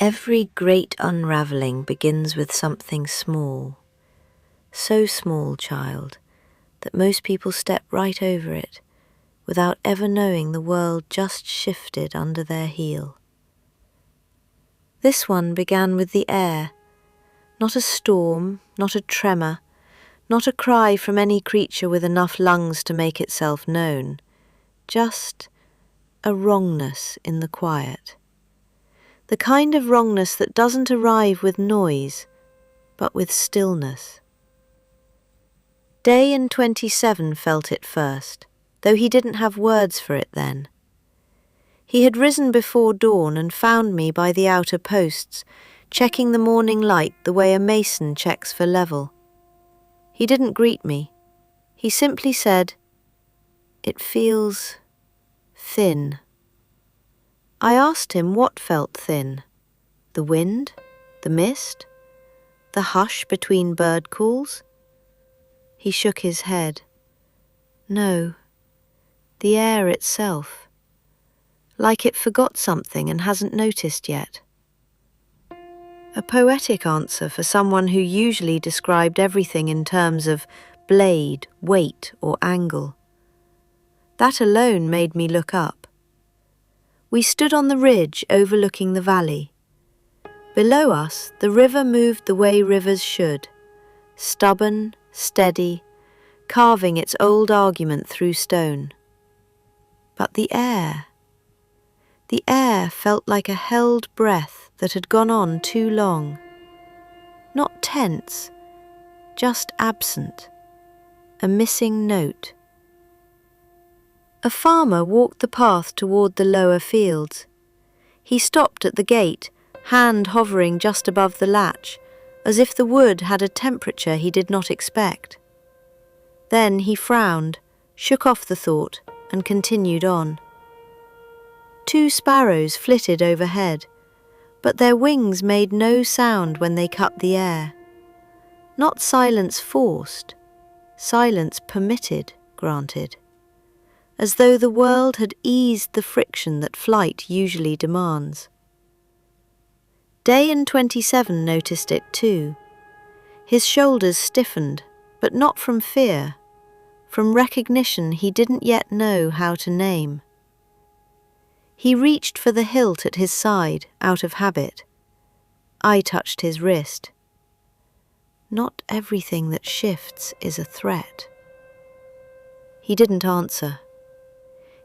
Every great unravelling begins with something small, so small, child, that most people step right over it without ever knowing the world just shifted under their heel. This one began with the air, not a storm, not a tremor, not a cry from any creature with enough lungs to make itself known, just a wrongness in the quiet. The kind of wrongness that doesn't arrive with noise, but with stillness. Day in 27 felt it first, though he didn't have words for it then. He had risen before dawn and found me by the outer posts, checking the morning light the way a mason checks for level. He didn't greet me. He simply said, "It feels thin." I asked him what felt thin. The wind? The mist? The hush between bird calls? He shook his head. No, the air itself. Like it forgot something and hasn't noticed yet. A poetic answer for someone who usually described everything in terms of blade, weight, or angle. That alone made me look up. We stood on the ridge overlooking the valley. Below us, the river moved the way rivers should, stubborn, steady, carving its old argument through stone. But the air felt like a held breath that had gone on too long. Not tense, just absent, a missing note. A farmer walked the path toward the lower fields. He stopped at the gate, hand hovering just above the latch, as if the wood had a temperature he did not expect. Then he frowned, shook off the thought, and continued on. 2 sparrows flitted overhead, but their wings made no sound when they cut the air. Not silence forced, silence permitted, granted. As though the world had eased the friction that flight usually demands. Day in 27 noticed it too. His shoulders stiffened, but not from fear, from recognition he didn't yet know how to name. He reached for the hilt at his side, out of habit. I touched his wrist. Not everything that shifts is a threat. He didn't answer.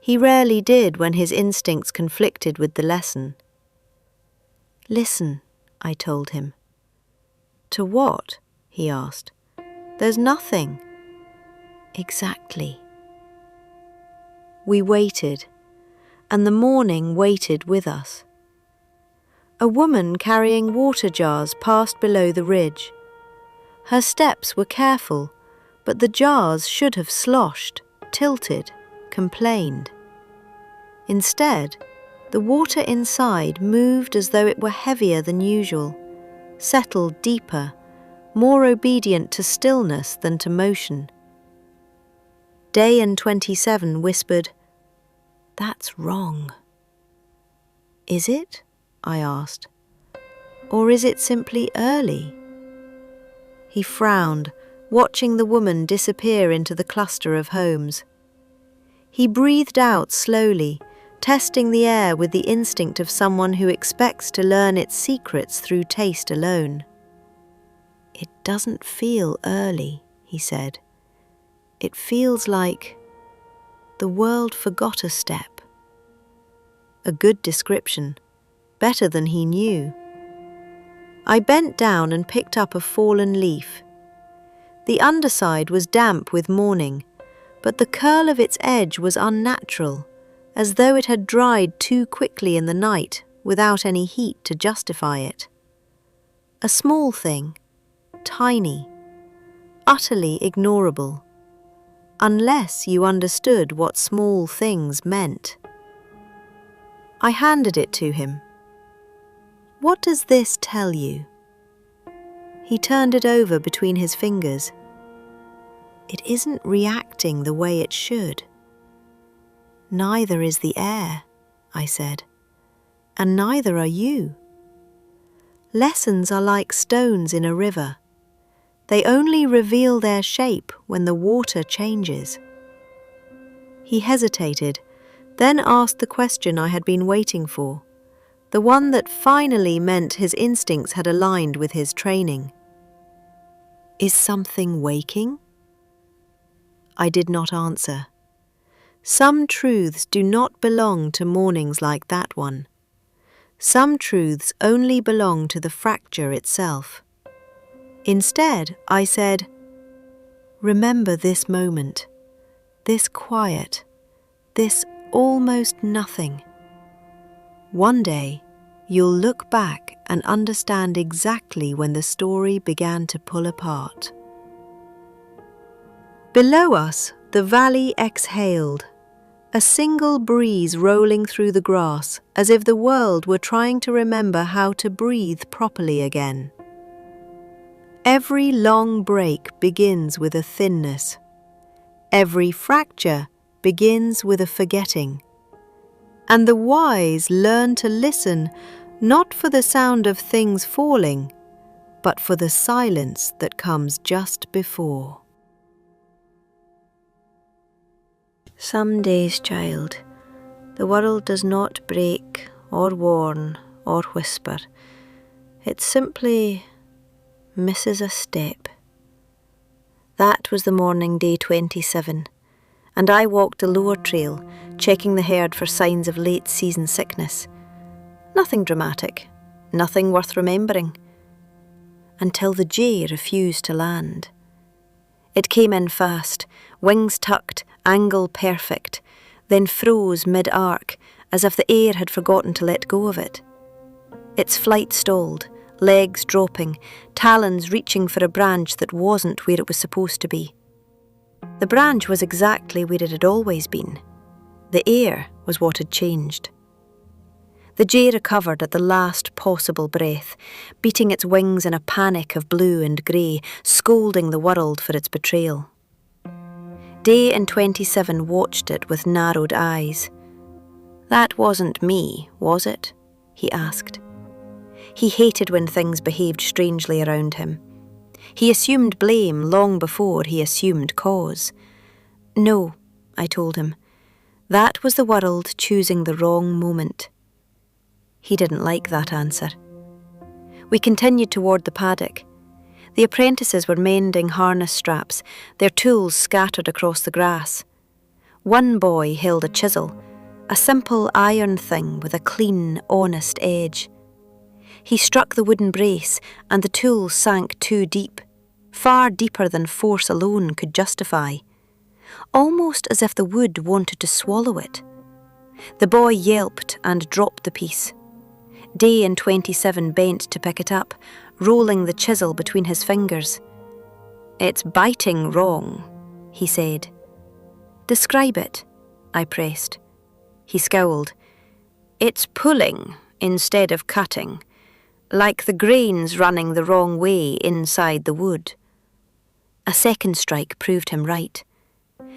He rarely did when his instincts conflicted with the lesson. "Listen," I told him. "To what?" he asked. "There's nothing." "Exactly." We waited, and the morning waited with us. A woman carrying water jars passed below the ridge. Her steps were careful, but the jars should have sloshed, tilted, complained. Instead, the water inside moved as though it were heavier than usual, settled deeper, more obedient to stillness than to motion. Day in 27 whispered, "That's wrong." "Is it?" I asked. "Or is it simply early?" He frowned, watching the woman disappear into the cluster of homes. He breathed out slowly, testing the air with the instinct of someone who expects to learn its secrets through taste alone. "It doesn't feel early," he said. "It feels like the world forgot a step." A good description, better than he knew. I bent down and picked up a fallen leaf. The underside was damp with morning, but the curl of its edge was unnatural, as though it had dried too quickly in the night without any heat to justify it. A small thing, tiny, utterly ignorable, unless you understood what small things meant. I handed it to him. "What does this tell you?" He turned it over between his fingers. "It isn't reacting the way it should." "Neither is the air," I said, "and neither are you." Lessons are like stones in a river. They only reveal their shape when the water changes. He hesitated, then asked the question I had been waiting for, the one that finally meant his instincts had aligned with his training. Is something waking? I did not answer. Some truths do not belong to mornings like that one. Some truths only belong to the fracture itself. Instead, I said, remember this moment, this quiet, this almost nothing. One day, you'll look back and understand exactly when the story began to pull apart. Below us, the valley exhaled, a single breeze rolling through the grass as if the world were trying to remember how to breathe properly again. Every long break begins with a thinness. Every fracture begins with a forgetting. And the wise learn to listen not for the sound of things falling, but for the silence that comes just before. Some days, child, the world does not break or warn or whisper. It simply misses a step. That was the morning, day 27, and I walked the lower trail, checking the herd for signs of late-season sickness. Nothing dramatic, nothing worth remembering. Until the jay refused to land. It came in fast, wings tucked, angle perfect, then froze mid-arc, as if the air had forgotten to let go of it. Its flight stalled, legs dropping, talons reaching for a branch that wasn't where it was supposed to be. The branch was exactly where it had always been. The air was what had changed. The jay recovered at the last possible breath, beating its wings in a panic of blue and grey, scolding the world for its betrayal. Day and 27 watched it with narrowed eyes. That wasn't me, was it? He asked. He hated when things behaved strangely around him. He assumed blame long before he assumed cause. No, I told him. That was the world choosing the wrong moment. He didn't like that answer. We continued toward the paddock. The apprentices were mending harness straps, their tools scattered across the grass. One boy held a chisel, a simple iron thing with a clean, honest edge. He struck the wooden brace, and the tool sank too deep, far deeper than force alone could justify, almost as if the wood wanted to swallow it. The boy yelped and dropped the piece. Day and 27 bent to pick it up, rolling the chisel between his fingers. "It's biting wrong," he said. "Describe it," I pressed. He scowled. "It's pulling instead of cutting, like the grains running the wrong way inside the wood." A second strike proved him right.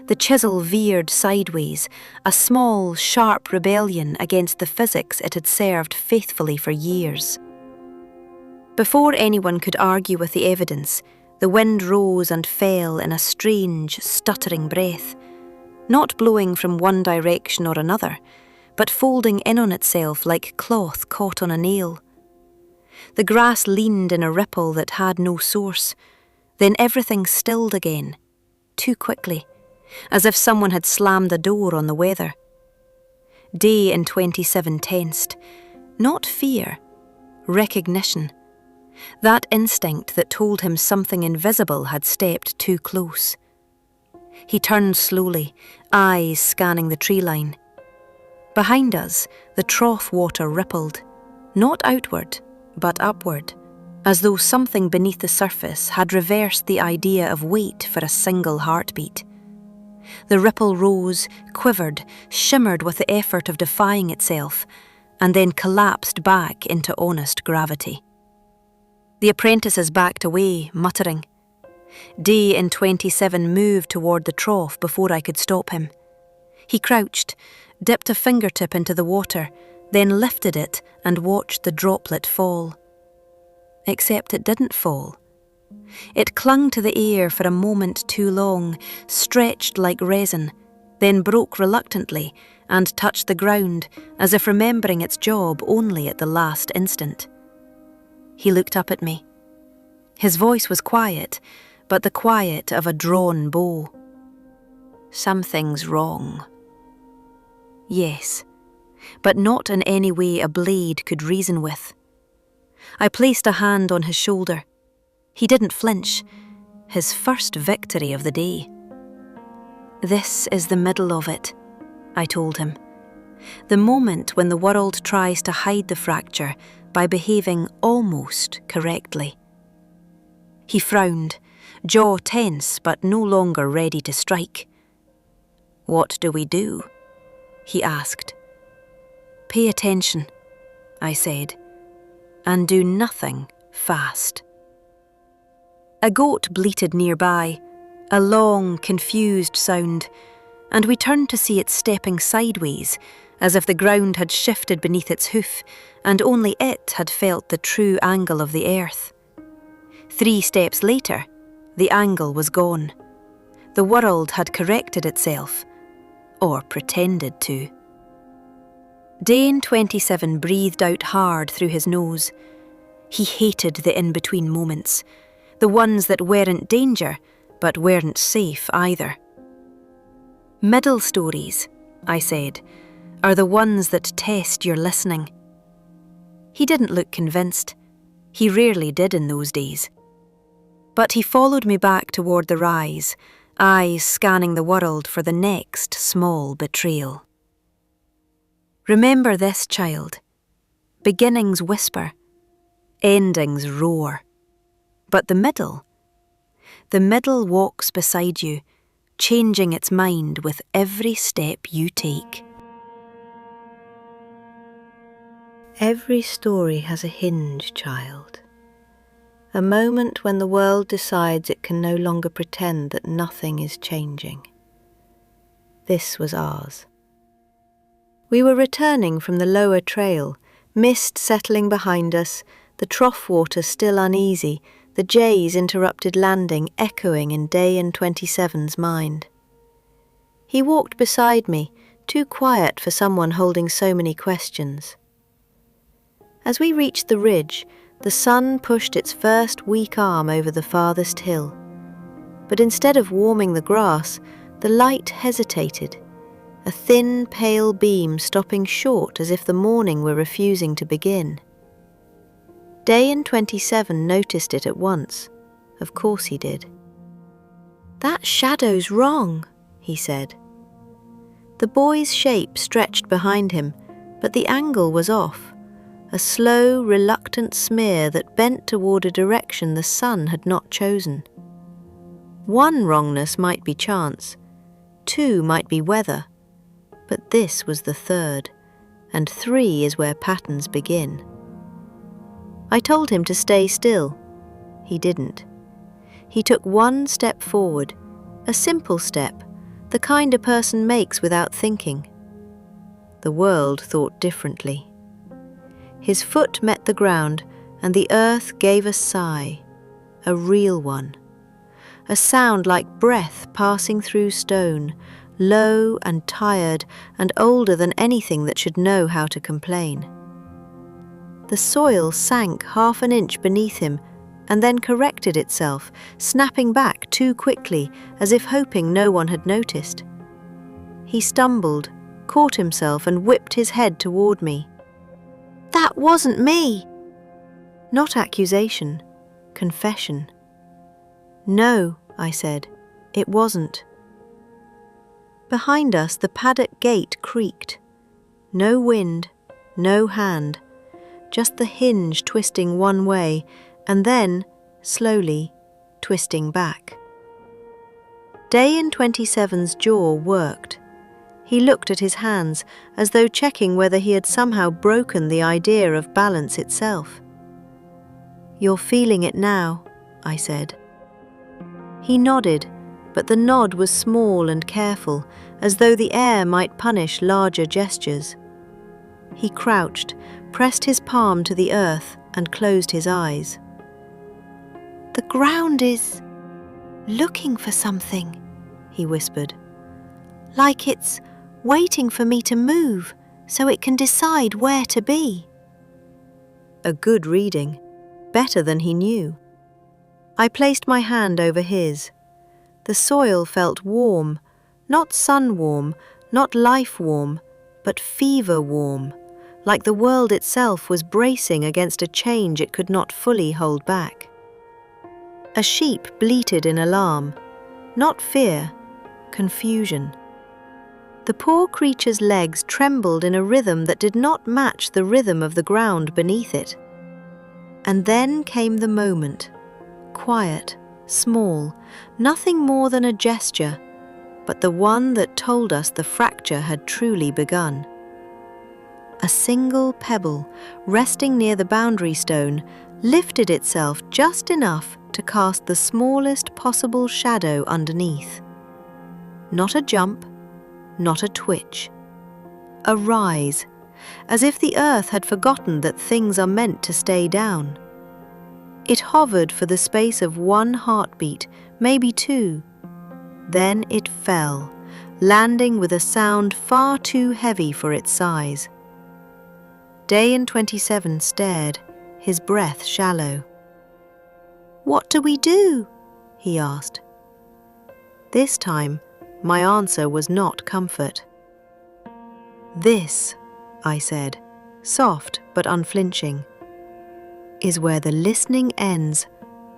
The chisel veered sideways, a small, sharp rebellion against the physics it had served faithfully for years. Before anyone could argue with the evidence, the wind rose and fell in a strange, stuttering breath, not blowing from one direction or another, but folding in on itself like cloth caught on a nail. The grass leaned in a ripple that had no source. Then everything stilled again, too quickly, as if someone had slammed a door on the weather. Day and 27 tensed. Not fear, recognition. That instinct that told him something invisible had stepped too close. He turned slowly, eyes scanning the tree line. Behind us, the trough water rippled, not outward, but upward, as though something beneath the surface had reversed the idea of weight for a single heartbeat. The ripple rose, quivered, shimmered with the effort of defying itself, and then collapsed back into honest gravity. The apprentices backed away, muttering. Day and 27 moved toward the trough before I could stop him. He crouched, dipped a fingertip into the water, then lifted it and watched the droplet fall. except it didn't fall. It clung to the air for a moment too long, stretched like resin, then broke reluctantly and touched the ground as if remembering its job only at the last instant. He looked up at me. His voice was quiet, but the quiet of a drawn bow. "Something's wrong." Yes, but not in any way a blade could reason with. I placed a hand on his shoulder. He didn't flinch, his first victory of the day. "This is the middle of it," I told him. "The moment when the world tries to hide the fracture by behaving almost correctly." He frowned, jaw tense but no longer ready to strike. "What do we do?" he asked. "Pay attention," I said, "and do nothing fast." A goat bleated nearby, a long, confused sound, and we turned to see it stepping sideways, as if the ground had shifted beneath its hoof, and only it had felt the true angle of the earth. 3 steps later, the angle was gone. The world had corrected itself, or pretended to. Dane 27 breathed out hard through his nose. He hated the in-between moments, the ones that weren't danger, but weren't safe either. "Middle stories," I said, "are the ones that test your listening." He didn't look convinced. He rarely did in those days. But he followed me back toward the rise, eyes scanning the world for the next small betrayal. "Remember this, child. Beginnings whisper, endings roar. But the middle walks beside you, changing its mind with every step you take." Every story has a hinge, child. A moment when the world decides it can no longer pretend that nothing is changing. This was ours. We were returning from the lower trail, mist settling behind us, the trough water still uneasy, the J's interrupted landing echoing in Dane 27's mind. He walked beside me, too quiet for someone holding so many questions. As we reached the ridge, the sun pushed its first weak arm over the farthest hill. But instead of warming the grass, the light hesitated, a thin, pale beam stopping short as if the morning were refusing to begin. Dane 27 noticed it at once. Of course he did. "That shadow's wrong," he said. The boy's shape stretched behind him, but the angle was off, a slow, reluctant smear that bent toward a direction the sun had not chosen. One wrongness might be chance, 2 might be weather, but this was the 3rd, and 3 is where patterns begin. I told him to stay still. He didn't. He took 1 step forward, a simple step, the kind a person makes without thinking. The world thought differently. His foot met the ground, and the earth gave a sigh, a real one. A sound like breath passing through stone, low and tired and older than anything that should know how to complain. The soil sank 1/2 inch beneath him and then corrected itself, snapping back too quickly as if hoping no one had noticed. He stumbled, caught himself and whipped his head toward me. "That wasn't me!" Not accusation, confession. "No," I said, "it wasn't." Behind us the paddock gate creaked. No wind, no hand, just the hinge twisting one way and then, slowly, twisting back. Dane 27's jaw worked. He looked at his hands as though checking whether he had somehow broken the idea of balance itself. "You're feeling it now," I said. He nodded, but the nod was small and careful, as though the air might punish larger gestures. He crouched, pressed his palm to the earth, and closed his eyes. "The ground is looking for something," he whispered. "Like it's waiting for me to move so it can decide where to be." A good reading, better than he knew. I placed my hand over his. The soil felt warm, not sun warm, not life warm, but fever warm, like the world itself was bracing against a change it could not fully hold back. A sheep bleated in alarm, not fear, confusion. The poor creature's legs trembled in a rhythm that did not match the rhythm of the ground beneath it. And then came the moment, quiet, small, nothing more than a gesture, but the one that told us the fracture had truly begun. A single pebble, resting near the boundary stone, lifted itself just enough to cast the smallest possible shadow underneath. Not a jump, not a twitch. A rise, as if the earth had forgotten that things are meant to stay down. It hovered for the space of one heartbeat, maybe two. Then it fell, landing with a sound far too heavy for its size. Day in 27 stared, his breath shallow. "What do we do?" he asked. This time, my answer was not comfort. "This," I said, soft but unflinching, "is where the listening ends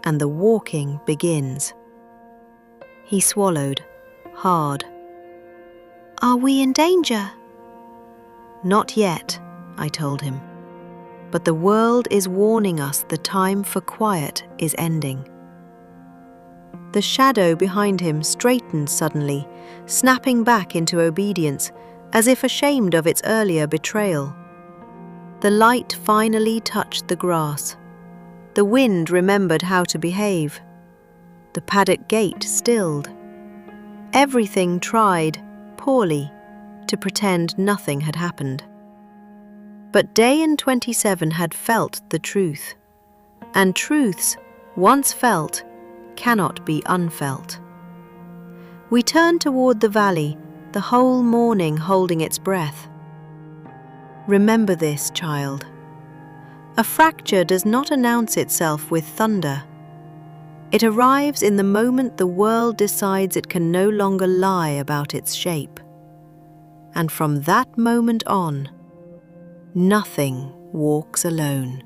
and the walking begins." He swallowed, hard. "Are we in danger?" "Not yet," I told him. "But the world is warning us the time for quiet is ending." The shadow behind him straightened suddenly, snapping back into obedience, as if ashamed of its earlier betrayal. The light finally touched the grass. The wind remembered how to behave. The paddock gate stilled. Everything tried, poorly, to pretend nothing had happened. But day in 27 had felt the truth, and truths, once felt, cannot be unfelt. We turned toward the valley, the whole morning holding its breath. Remember this, child. A fracture does not announce itself with thunder. It arrives in the moment the world decides it can no longer lie about its shape. And from that moment on, nothing walks alone.